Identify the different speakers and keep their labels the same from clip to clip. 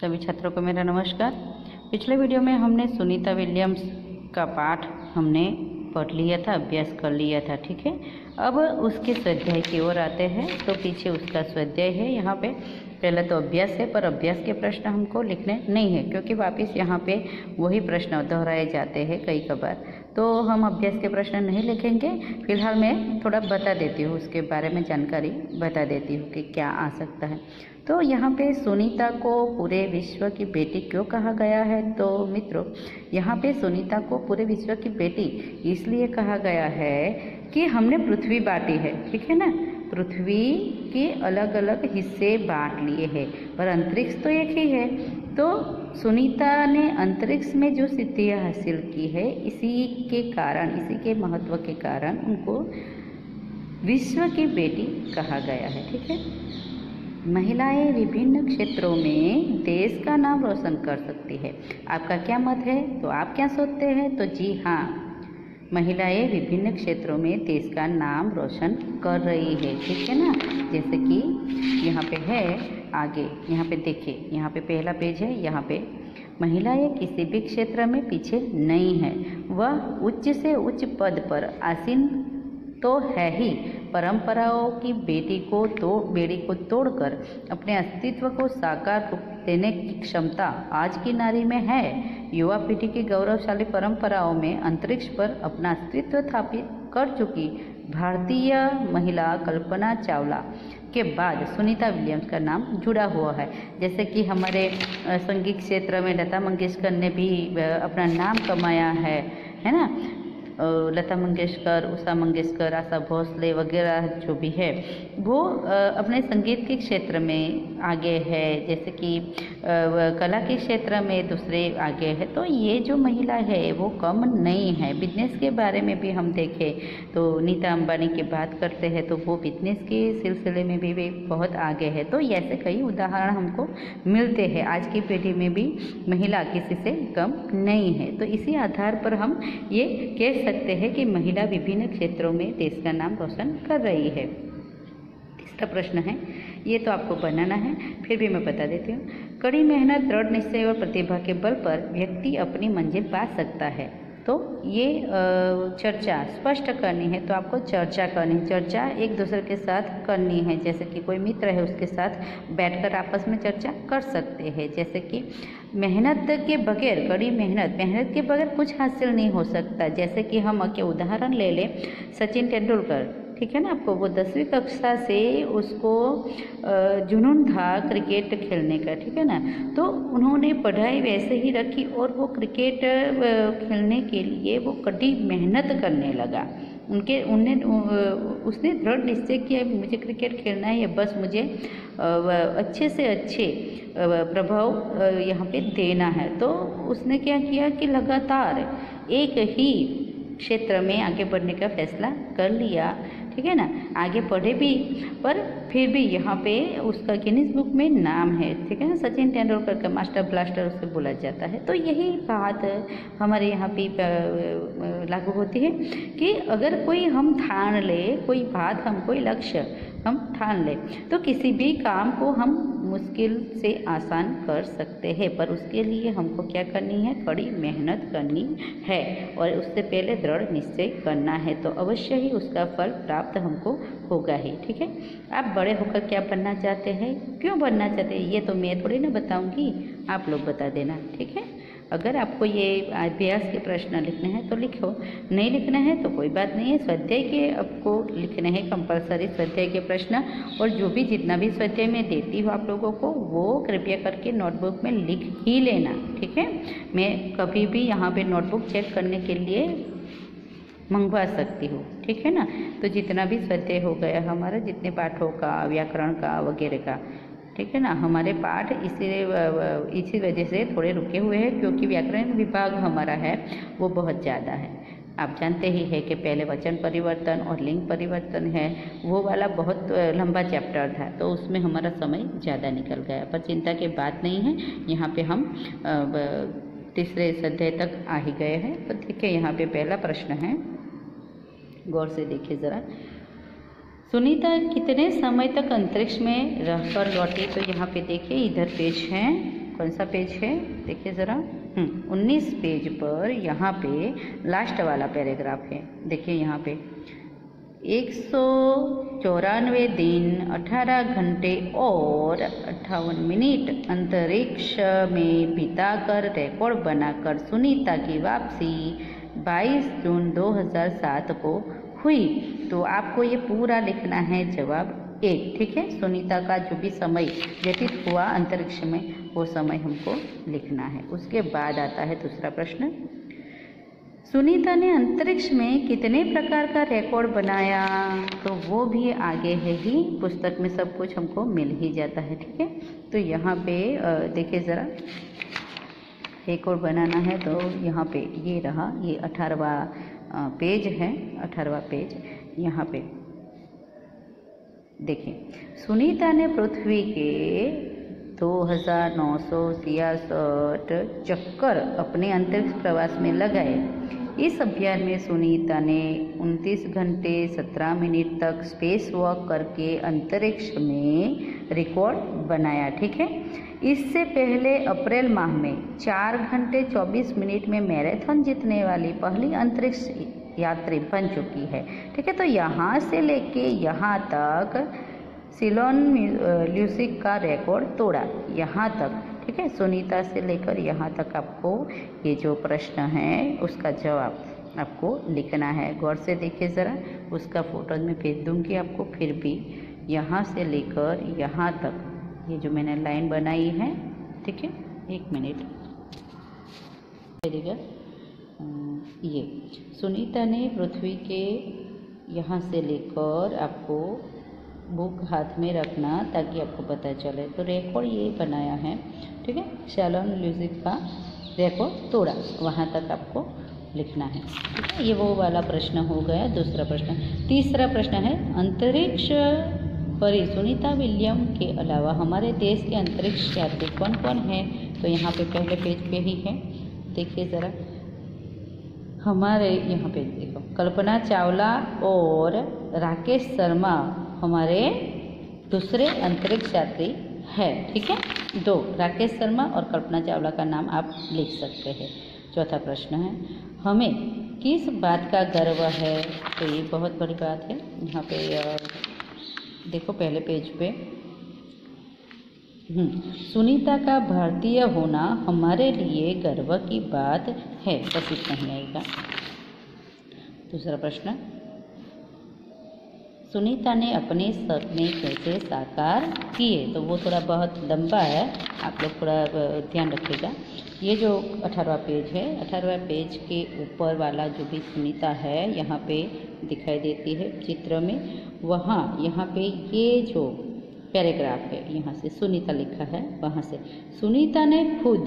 Speaker 1: सभी छात्रों को मेरा नमस्कार। पिछले वीडियो में हमने सुनीता विलियम्स का पाठ हमने पढ़ लिया था, अभ्यास कर लिया था। ठीक है, अब उसके स्वाध्याय की ओर आते हैं। तो पीछे उसका स्वाध्याय है। यहाँ पे पहले तो अभ्यास है, पर अभ्यास के प्रश्न हमको लिखने नहीं है, क्योंकि वापस यहाँ पे वही प्रश्न दोहराए जाते हैं कई कबार। तो हम अभ्यास के प्रश्न नहीं लिखेंगे। फिलहाल मैं थोड़ा बता देती हूँ, उसके बारे में जानकारी बता देती हूँ कि क्या आ सकता है। तो यहाँ पे सुनीता को पूरे विश्व की बेटी क्यों कहा गया है? तो मित्रों, यहाँ पे सुनीता को पूरे विश्व की बेटी इसलिए कहा गया है कि हमने पृथ्वी बांटी है। ठीक है ना, पृथ्वी के अलग अलग हिस्से बांट लिए हैं, पर अंतरिक्ष तो एक ही है। तो सुनीता ने अंतरिक्ष में जो सिद्धियाँ हासिल की है, इसी के कारण, इसी के महत्व के कारण उनको विश्व की बेटी कहा गया है। ठीक है, महिलाएं विभिन्न क्षेत्रों में देश का नाम रोशन कर सकती है। आपका क्या मत है? तो आप क्या सोचते हैं? तो जी हाँ, महिलाएं विभिन्न क्षेत्रों में देश का नाम रोशन कर रही है। ठीक है ना, जैसे कि यहाँ पे है आगे, यहाँ पे देखिए, यहाँ पे पहला पेज है। यहाँ पे महिलाएं किसी भी क्षेत्र में पीछे नहीं है। वह उच्च से उच्च पद पर आसीन तो है ही, परंपराओं की बेड़ी को तोड़कर अपने अस्तित्व को साकार रूप देने की क्षमता आज की नारी में है। युवा पीढ़ी की गौरवशाली परंपराओं में अंतरिक्ष पर अपना अस्तित्व स्थापित कर चुकी भारतीय महिला कल्पना चावला के बाद सुनीता विलियम्स का नाम जुड़ा हुआ है। जैसे कि हमारे संगीत क्षेत्र में लता मंगेशकर ने भी अपना नाम कमाया है ना। लता मंगेशकर, उषा मंगेशकर, आशा भोसले वगैरह जो भी है, वो अपने संगीत के क्षेत्र में आगे है, जैसे कि कला के क्षेत्र में दूसरे आगे है। तो ये जो महिला है वो कम नहीं है। बिजनेस के बारे में भी हम देखें तो नीता अंबानी की बात करते हैं तो वो बिजनेस के सिलसिले में भी बहुत आगे है। तो ऐसे कई उदाहरण हमको मिलते हैं। आज की पीढ़ी में भी महिला किसी से कम नहीं है। तो इसी आधार पर हम ये कह सकते हैं कि महिला विभिन्न क्षेत्रों में देश का नाम रोशन कर रही है। तीसरा प्रश्न है, ये तो आपको बनाना है, फिर भी मैं बता देती हूँ। कड़ी मेहनत, दृढ़ निश्चय और प्रतिभा के बल पर व्यक्ति अपनी मंजिल पा सकता है। तो ये चर्चा स्पष्ट करनी है, तो आपको चर्चा करनी है। चर्चा एक दूसरे के साथ करनी है। जैसे कि कोई मित्र है, उसके साथ बैठकर आपस में चर्चा कर सकते हैं। जैसे कि मेहनत के बगैर, कड़ी मेहनत के बगैर कुछ हासिल नहीं हो सकता। जैसे कि हम के उदाहरण ले लें, सचिन तेंदुलकर। ठीक है ना, आपको वो 10वीं कक्षा से उसको जुनून था क्रिकेट खेलने का। ठीक है ना, तो उन्होंने पढ़ाई वैसे ही रखी और वो क्रिकेट खेलने के लिए वो कड़ी मेहनत करने लगा। उसने दृढ़ निश्चय किया, मुझे क्रिकेट खेलना है, बस मुझे अच्छे से अच्छे प्रभाव यहाँ पे देना है। तो उसने क्या किया कि लगातार एक ही क्षेत्र में आगे बढ़ने का फैसला कर लिया। ठीक है ना, आगे पढ़े भी, पर फिर भी यहाँ पे उसका गिनीज बुक में नाम है। ठीक है ना, सचिन तेंदुलकर का मास्टर ब्लास्टर उसे बोला जाता है। तो यही बात हमारे यहाँ पे लागू होती है कि अगर कोई हम ठान ले, कोई बात हम, कोई लक्ष्य हम ठान ले, तो किसी भी काम को हम मुश्किल से आसान कर सकते हैं। पर उसके लिए हमको क्या करनी है? कड़ी मेहनत करनी है और उससे पहले दृढ़ निश्चय करना है। तो अवश्य ही उसका फल प्राप्त हमको होगा ही। ठीक है, आप बड़े होकर क्या बनना चाहते हैं, क्यों बनना चाहते हैं, ये तो मैं थोड़ी ना बताऊंगी, आप लोग बता देना। ठीक है, अगर आपको ये अभ्यास के प्रश्न लिखने हैं तो लिखो, नहीं लिखना है तो कोई बात नहीं है। स्वाध्याय के आपको लिखने हैं कंपलसरी, स्वाध्याय के प्रश्न। और जो भी जितना भी स्वाध्याय मैं देती हूँ आप लोगों को, वो कृपया करके नोटबुक में लिख ही लेना। ठीक है, मैं कभी भी यहाँ पे नोटबुक चेक करने के लिए मंगवा सकती हूँ। ठीक है ना, तो जितना भी स्वाध्याय हो गया हमारा, जितने पाठों का, व्याकरण का वगैरह का, ठीक है ना, हमारे पाठ इसी वजह से थोड़े रुके हुए हैं, क्योंकि व्याकरण विभाग हमारा है वो बहुत ज़्यादा है। आप जानते ही है कि पहले वचन परिवर्तन और लिंग परिवर्तन है, वो वाला बहुत लंबा चैप्टर था, तो उसमें हमारा समय ज़्यादा निकल गया। पर चिंता की बात नहीं है, यहाँ पे हम तीसरे अध्याय तक आ ही गए हैं। तो देखिए, यहाँ पे पहला प्रश्न है, गौर से देखिए ज़रा। सुनीता कितने समय तक अंतरिक्ष में रहकर लौटी? तो यहाँ पे देखिए, इधर पेज है कौन सा पेज है देखिए ज़रा, 19 पेज पर यहाँ पे लास्ट वाला पैराग्राफ है। देखिए यहाँ पे 194 दिन 18 घंटे और 58 मिनट अंतरिक्ष में बिताकर रिकॉर्ड बनाकर सुनीता की वापसी 22 जून 2007 को हुई। तो आपको ये पूरा लिखना है जवाब 1, ठीक है। सुनीता का जो भी समय व्यतीत हुआ अंतरिक्ष में वो समय हमको लिखना है। उसके बाद आता है दूसरा प्रश्न, सुनीता ने अंतरिक्ष में कितने प्रकार का रिकॉर्ड बनाया। तो वो भी आगे है ही, पुस्तक में सब कुछ हमको मिल ही जाता है, ठीक है। तो यहाँ पे देखिए ज़रा, रिकॉर्ड बनाना है तो यहाँ पे ये रहा, ये 18वां पेज है, 18वां पेज। यहाँ पे देखिए, सुनीता ने पृथ्वी के 2966 चक्कर अपने अंतरिक्ष प्रवास में लगाए। इस अभियान में सुनीता ने 29 घंटे 17 मिनट तक स्पेस वॉक करके अंतरिक्ष में रिकॉर्ड बनाया, ठीक है। इससे पहले अप्रैल माह में 4 घंटे 24 मिनट में मैराथन जीतने वाली पहली अंतरिक्ष यात्री बन चुकी है, ठीक है। तो यहाँ से लेके यहाँ तक सिलोन ल्यूसिक का रिकॉर्ड तोड़ा, यहाँ तक, ठीक है। सुनीता से लेकर यहाँ तक आपको ये जो प्रश्न है उसका जवाब आपको लिखना है। गौर से देखिए ज़रा, उसका फोटो मैं भेज दूँगी आपको। फिर भी यहाँ से लेकर यहाँ तक ये जो मैंने लाइन बनाई है, ठीक है, 1 मिनट देखिएगा। ये सुनीता ने पृथ्वी के यहाँ से लेकर आपको बुक हाथ में रखना ताकि आपको पता चले। तो रिकॉर्ड ये बनाया है, ठीक है। सिलोन ल्यूसिक का रिकॉर्ड तोड़ा, वहाँ तक आपको लिखना है, ठीक है। ये वो वाला प्रश्न हो गया, दूसरा प्रश्न। तीसरा प्रश्न है, अंतरिक्ष परी सुनीता विलियम के अलावा हमारे देश के अंतरिक्ष यात्री कौन कौन हैं। तो यहाँ पे पहले पेज पे ही है, देखिए ज़रा। हमारे यहाँ पे देखो, कल्पना चावला और राकेश शर्मा हमारे दूसरे अंतरिक्ष यात्री है, ठीक है। 2 राकेश शर्मा और कल्पना चावला का नाम आप लिख सकते हैं। चौथा प्रश्न है, हमें किस बात का गर्व है। तो ये बहुत बड़ी बात है। यहाँ पे देखो पहले पेज पे, सुनीता का भारतीय होना हमारे लिए गर्व की बात है, बस इतना ही आएगा। दूसरा प्रश्न, सुनीता ने अपने सपने कैसे साकार किए। तो वो थोड़ा बहुत लंबा है, आप लोग थोड़ा ध्यान रखिएगा। ये जो 18वां पेज है, 18वां पेज के ऊपर वाला जो भी सुनीता है यहाँ पे दिखाई देती है चित्र में, वहाँ यहाँ पे ये जो पैराग्राफ है यहाँ से सुनीता लिखा है, वहाँ से सुनीता ने खुद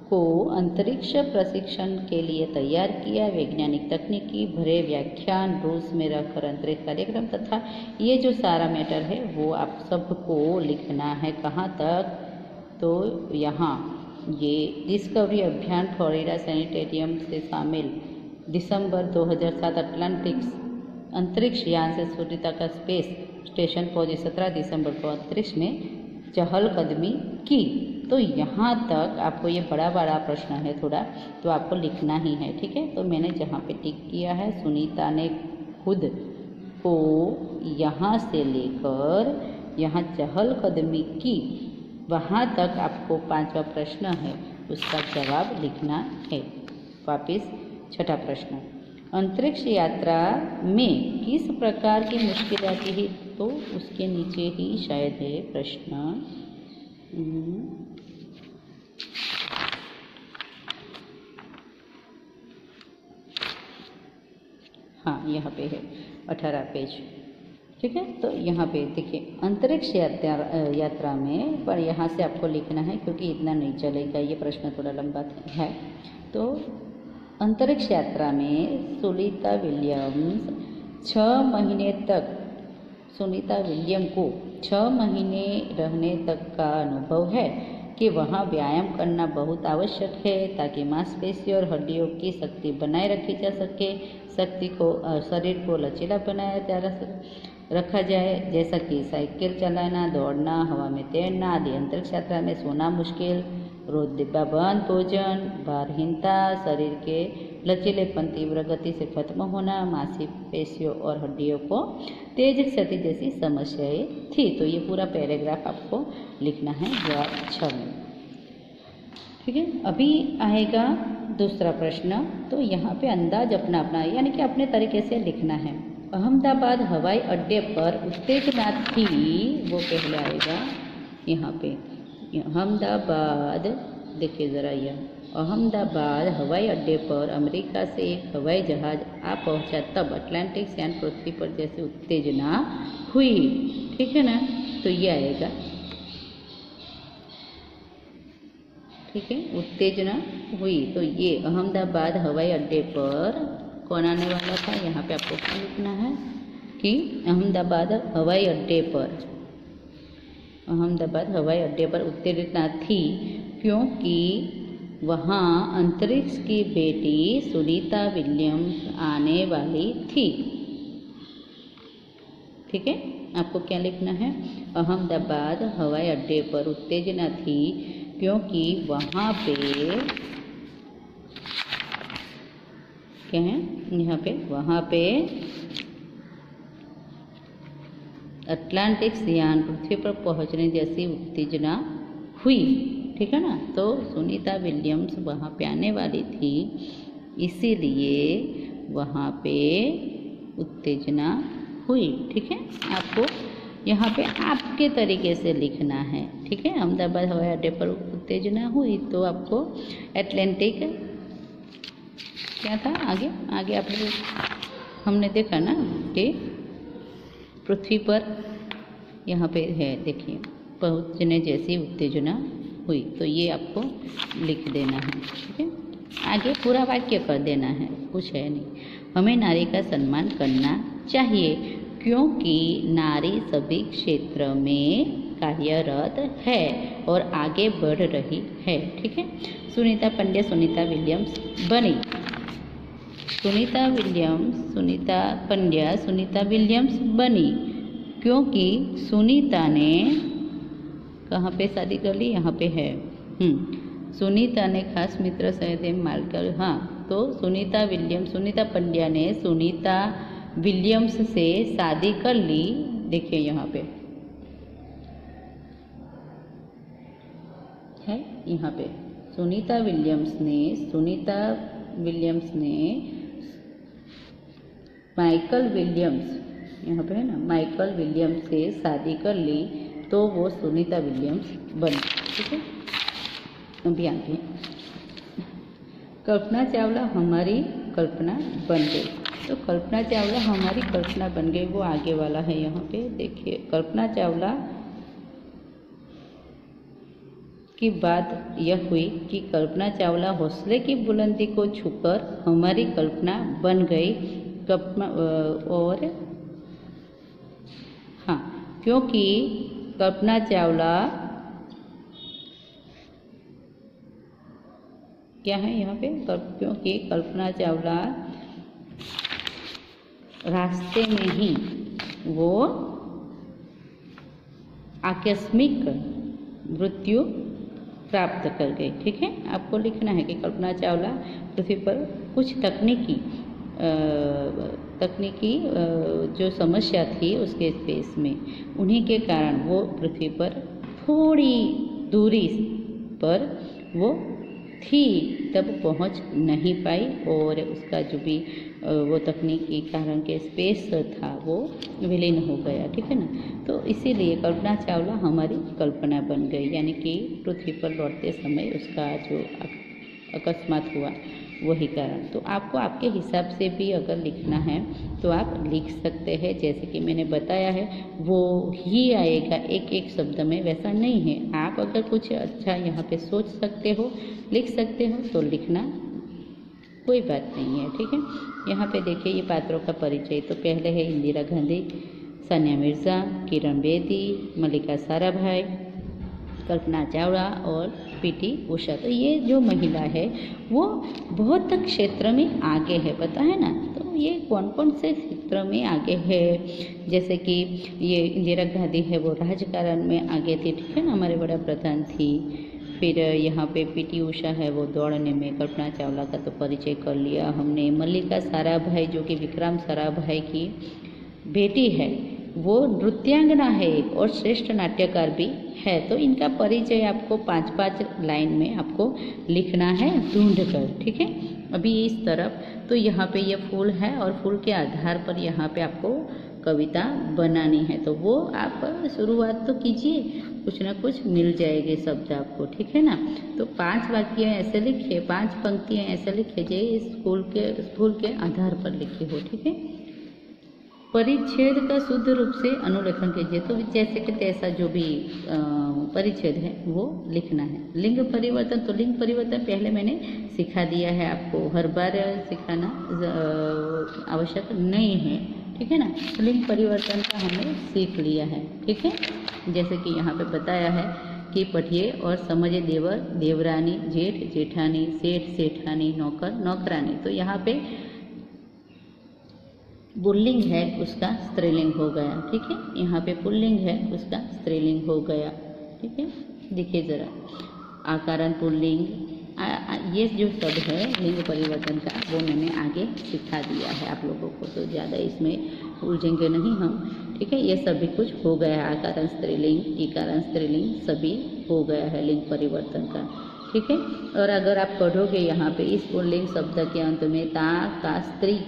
Speaker 1: को अंतरिक्ष प्रशिक्षण के लिए तैयार किया। वैज्ञानिक तकनीकी भरे व्याख्यान, रूस में रहकर अंतरिक्ष कार्यक्रम तथा ये जो सारा मैटर है वो आप सबको लिखना है। कहाँ तक, तो यहाँ ये डिस्कवरी अभियान फ्लोरिडा सैनिटेरियम से शामिल दिसंबर 2007 अटलांटिक्स अंतरिक्ष यान से सुनीता का स्पेस स्टेशन पहुंची। 17 दिसंबर को अंतरिक्ष में चहलकदमी की। तो यहाँ तक आपको ये बड़ा प्रश्न है थोड़ा, तो आपको लिखना ही है, ठीक है। तो मैंने जहाँ पे टिक किया है, सुनीता ने खुद को यहाँ से लेकर यहाँ चहलकदमी की, वहाँ तक आपको 5वां प्रश्न है उसका जवाब लिखना है। वापिस छठा प्रश्न, अंतरिक्ष यात्रा में किस प्रकार की मुश्किल आती है। तो उसके नीचे ही शायद है प्रश्न। हाँ, यहाँ पे है 18 पेज, ठीक है। तो यहाँ पे देखिए अंतरिक्ष यात्रा में, पर यहाँ से आपको लिखना है क्योंकि इतना नहीं चलेगा, ये प्रश्न थोड़ा लंबा है। तो अंतरिक्ष यात्रा में सुनीता विलियम्स 6 महीने तक, सुनीता विलियम को 6 महीने रहने तक का अनुभव है कि वहाँ व्यायाम करना बहुत आवश्यक है ताकि मांसपेशी और हड्डियों की शक्ति बनाए रखी जा सके, शरीर को लचीला बनाया जा रखा जाए, जैसा कि साइकिल चलाना, दौड़ना, हवा में तैरना आदि। अंतरिक्ष यात्रा में सोना मुश्किल, रोज डिब्बा बंद भोजन, भारहीनता, शरीर के लचीलेपन, तीव्र गति से खत्म होना, मांसपेशियों और हड्डियों को तेज क्षति जैसी समस्याएं थी। तो ये पूरा पैराग्राफ आपको लिखना है जवाब 6 में। ठीक है, अभी आएगा दूसरा प्रश्न। तो यहाँ पे अंदाज अपना अपना यानी कि अपने तरीके से लिखना है। अहमदाबाद हवाई अड्डे पर उत्तेजना थी, वो पहले आएगा यहाँ पे। अहमदाबाद, देखिए ज़रा यह अहमदाबाद हवाई अड्डे पर अमेरिका से एक हवाई जहाज आ पहुँचा तब अटलांटिक यान पृथ्वी पर जैसे उत्तेजना हुई। ठीक है ना, तो ये आएगा। ठीक है, उत्तेजना हुई। तो ये अहमदाबाद हवाई अड्डे पर कौन आने वाला था, यहाँ पे आपको क्या लिखना है कि अहमदाबाद हवाई अड्डे पर, अहमदाबाद हवाई अड्डे पर उत्तेजना थी क्योंकि वहाँ अंतरिक्ष की बेटी सुनीता विलियम्स आने वाली थी। ठीक है, आपको क्या लिखना है, अहमदाबाद हवाई अड्डे पर उत्तेजना थी क्योंकि वहाँ पे क्या है, यहाँ पे वहाँ पे अटलांटिक यान पृथ्वी पर पहुँचने जैसी उत्तेजना हुई। ठीक है ना, तो सुनीता विलियम्स वहाँ पे आने वाली थी, इसीलिए वहाँ पे उत्तेजना हुई। ठीक है, आपको यहाँ पे आपके तरीके से लिखना है। ठीक है, अहमदाबाद हवाई अड्डे पर उत्तेजना हुई तो आपको अटलांटिक क्या था, आगे आगे आप हमने देखा ना कि पृथ्वी पर यहाँ पे है, देखिए पहुँचने जैसी उत्तेजना हुई, तो ये आपको लिख देना है। ठीक है, आगे पूरा वाक्य कर देना है, कुछ है नहीं। हमें नारी का सम्मान करना चाहिए क्योंकि नारी सभी क्षेत्र में कार्यरत है और आगे बढ़ रही है। ठीक है, सुनीता पंड्या सुनीता विलियम्स बनी। सुनीता पंड्या सुनीता विलियम्स बनी क्योंकि सुनीता ने कहाँ पे शादी कर ली, यहाँ पे है। सुनीता ने खास मित्र सहदेव मालकर, हाँ, तो सुनीता पंड्या ने सुनीता विलियम्स से शादी कर ली। देखिए यहाँ पे है, यहाँ पे सुनीता विलियम्स ने माइकल विलियम्स, यहाँ पे है ना, माइकल विलियम्स से शादी कर ली तो वो सुनीता विलियम्स बनी। ठीक है, अभी आगे कल्पना चावला हमारी कल्पना बन गई। तो कल्पना चावला हमारी कल्पना बन गई, वो आगे वाला है। यहाँ पे देखिए, कल्पना चावला की बात यह हुई कि कल्पना चावला हौसले की बुलंदी को छूकर हमारी कल्पना बन गई। और हाँ, क्योंकि कल्पना चावला क्या है यहाँ पे, क्योंकि कल्पना चावला रास्ते में ही वो आकस्मिक मृत्यु प्राप्त कर गई। ठीक है, आपको लिखना है कि कल्पना चावला पृथ्वी पर कुछ तकनीकी जो समस्या थी उसके स्पेस में, उन्हीं के कारण वो पृथ्वी पर थोड़ी दूरी पर वो थी, तब पहुंच नहीं पाई और उसका जो भी वो तकनीकी कारण के स्पेस था वो विलीन हो गया। ठीक है ना, तो इसीलिए कल्पना चावला हमारी कल्पना बन गई, यानी कि पृथ्वी पर लौटते समय उसका जो अकस्मात हुआ वही कारण। तो आपको आपके हिसाब से भी अगर लिखना है तो आप लिख सकते हैं, जैसे कि मैंने बताया है वो ही आएगा एक एक शब्द में, वैसा नहीं है। आप अगर कुछ अच्छा यहाँ पे सोच सकते हो, लिख सकते हो तो लिखना, कोई बात नहीं है। ठीक है, यहाँ पे देखिए ये पात्रों का परिचय। तो पहले है इंदिरा गांधी, सानिया मिर्ज़ा, किरण बेदी, मल्लिका साराभाई, कल्पना चावला और पीटी उषा। तो ये जो महिला है वो बहुत क्षेत्र में आगे है, पता है ना। तो ये कौन कौन से क्षेत्र में आगे है, जैसे कि ये इंदिरा गांधी है वो राजकारण में आगे थी, ठीक है ना, हमारे बड़ा प्रधान थी। फिर यहाँ पे पीटी उषा है वो दौड़ने में, कल्पना चावला का तो परिचय कर लिया हमने। मल्लिका साराभाई जो कि विक्रम साराभाई की बेटी है, वो नृत्यांगना है और श्रेष्ठ नाट्यकार भी है। तो इनका परिचय आपको 5-5 लाइन में आपको लिखना है ढूंढ कर, ठीक है। अभी इस तरफ तो यहाँ पे ये फूल है और फूल के आधार पर यहाँ पे आपको कविता बनानी है, तो वो आप शुरुआत तो कीजिए, कुछ ना कुछ मिल जाएंगे शब्द आपको, ठीक है ना। तो 5 वाक्य ऐसे लिखिए, 5 पंक्तियाँ ऐसे लिखिए जो इस फूल के आधार पर लिखी हो, ठीक है। परिच्छेद का शुद्ध रूप से अनुलेखन कीजिए, तो जैसे कि तैसा जो भी परिच्छेद है वो लिखना है। लिंग परिवर्तन, तो लिंग परिवर्तन पहले मैंने सिखा दिया है आपको, हर बार सिखाना आवश्यक नहीं है, ठीक है ना। तो लिंग परिवर्तन का हमने सीख लिया है, ठीक है। जैसे कि यहाँ पे बताया है कि पढ़िए और समझिए देवर देवरानी, जेठ जेठानी, सेठ सेठानी, नौकर नौकरानी। तो यहाँ पे पुल्लिंग है उसका स्त्रीलिंग हो गया, ठीक है। यहाँ पे पुल्लिंग है उसका स्त्रीलिंग हो गया, ठीक है। देखिए ज़रा, आकारण पुल्लिंग, ये जो शब्द है लिंग परिवर्तन का वो मैंने आगे सिखा दिया है आप लोगों को, तो ज़्यादा इसमें उलझेंगे नहीं हम, ठीक है। ये सभी कुछ हो गया है, आकारण स्त्रीलिंग, इकारण स्त्रीलिंग सभी हो गया है लिंग परिवर्तन का, ठीक है। और अगर आप पढ़ोगे यहाँ पे इस पुल्लिंग शब्द के अंत में ता का स्त्री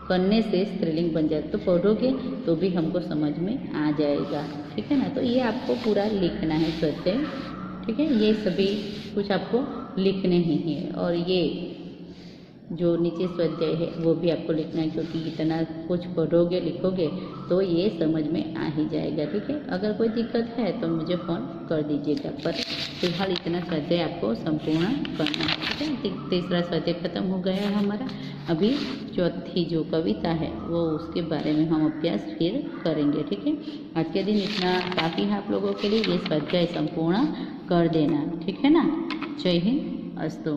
Speaker 1: करने से स्त्रीलिंग बन जाए, तो पढ़ोगे तो भी हमको समझ में आ जाएगा, ठीक है ना। तो ये आपको पूरा लिखना है स्वाध्याय, ठीक है। ये सभी कुछ आपको लिखने ही है, और ये जो नीचे स्वाध्याय है वो भी आपको लिखना है, क्योंकि इतना कुछ पढ़ोगे लिखोगे तो ये समझ में आ ही जाएगा, ठीक है। अगर कोई दिक्कत है तो मुझे फ़ोन कर दीजिएगा, पर फिलहाल इतना स्वाध्याय आपको संपूर्ण करना है, ठीक है। तीसरा स्वाध्याय खत्म हो गया है हमारा। अभी चौथी जो कविता है वो उसके बारे में हम अभ्यास फिर करेंगे, ठीक है। आज के दिन इतना काफ़ी है आप लोगों के लिए, ये स्वाध्याय संपूर्ण कर देना, ठीक है ना। जय हिंद, अस्तु।